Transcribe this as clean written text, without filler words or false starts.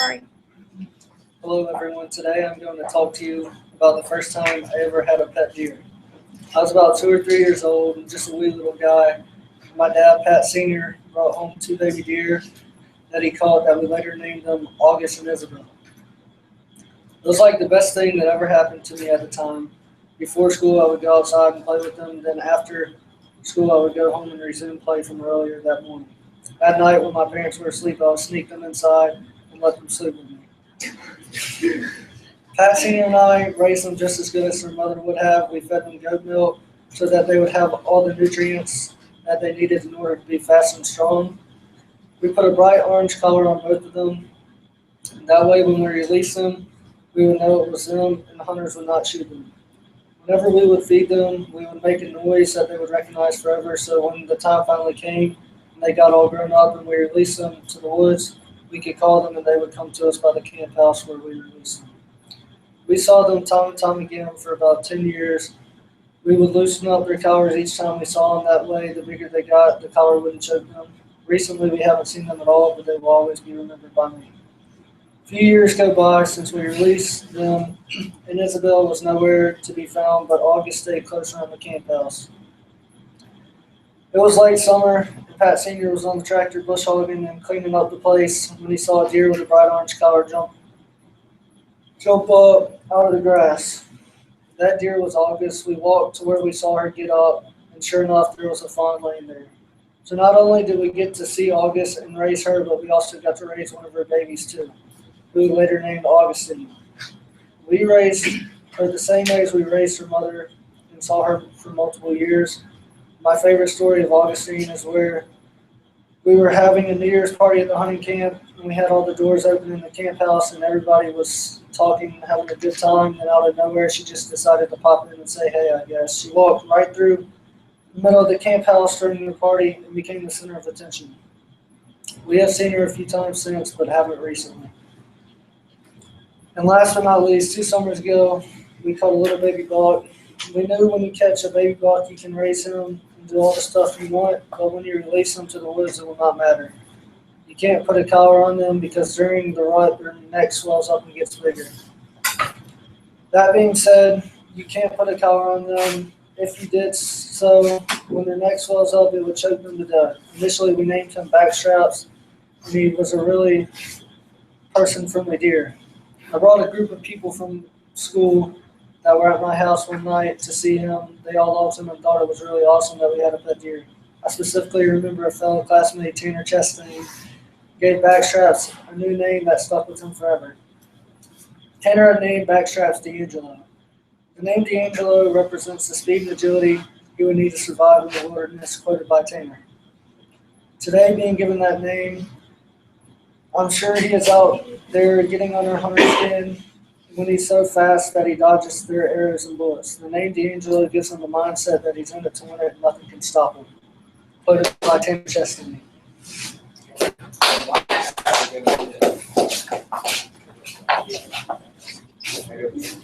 Sorry. Hello everyone, today I'm going to talk to you about the first time I ever had a pet deer. I was about 2 or 3 years old and just a wee little guy. My dad, Pat Sr., brought home 2 baby deer that he caught that we later named them August and Isabel. It was like the best thing that ever happened to me at the time. Before school I would go outside and play with them, then after school I would go home and resume play from earlier that morning. At night when my parents were asleep I would sneak them inside and let them sleep with me. Pat Sr. and I raised them just as good as their mother would have. We fed them goat milk so that they would have all the nutrients that they needed in order to be fast and strong. We put a bright orange color on both of them. That way when we released them, we would know it was them and the hunters would not shoot them. Whenever we would feed them, we would make a noise that they would recognize forever, so when the time finally came and they got all grown up and we released them to the woods, we could call them and they would come to us by the camp house where we released them. We saw them time and time again for about 10 years. We would loosen up their collars each time we saw them. That way, the bigger they got, the collar wouldn't choke them. Recently, we haven't seen them at all, but they will always be remembered by me. A few years go by since we released them, and Isabel was nowhere to be found, but August stayed close around the camp house. It was late summer, and Pat Sr. was on the tractor bush hogging and cleaning up the place when he saw a deer with a bright orange collar jump up out of the grass. That deer was August. We walked to where we saw her get up, and sure enough, there was a fawn laying there. So not only did we get to see August and raise her, but we also got to raise one of her babies too, who we later named Augustine. We raised her the same way as we raised her mother and saw her for multiple years. My favorite story of Augustine is where we were having a New Year's party at the hunting camp, and we had all the doors open in the camp house, and everybody was talking and having a good time, and out of nowhere, she just decided to pop in and say, hey, I guess. She walked right through the middle of the camp house during the party and became the center of attention. We have seen her a few times since, but haven't recently. And last but not least, 2 summers ago, we caught a little baby buck. We knew when you catch a baby buck, you can raise him and do all the stuff you want, but when you release them to the woods, it will not matter. You can't put a collar on them because during the rut, their neck swells up and gets bigger. That being said, you can't put a collar on them. If you did so, when their neck swells up, it would choke them to death. Initially, we named him Backstraps, and he was a really person-friendly deer. I brought a group of people from school that were at my house one night to see him. They all loved him and thought it was really awesome that we had a pet deer. I specifically remember a fellow classmate, Tanner Chastain, gave Backstraps a new name that stuck with him forever. Tanner had named Backstraps D'Angelo. The name D'Angelo represents the speed and agility he would need to survive in the wilderness, quoted by Tanner. Today, being given that name, I'm sure he is out there getting under hunter's skin when he's so fast that he dodges their arrows and bullets. The name D'Angelo gives him the mindset that he's in it to win it and nothing can stop him. Quoted by Tanner Chastain. Thank you.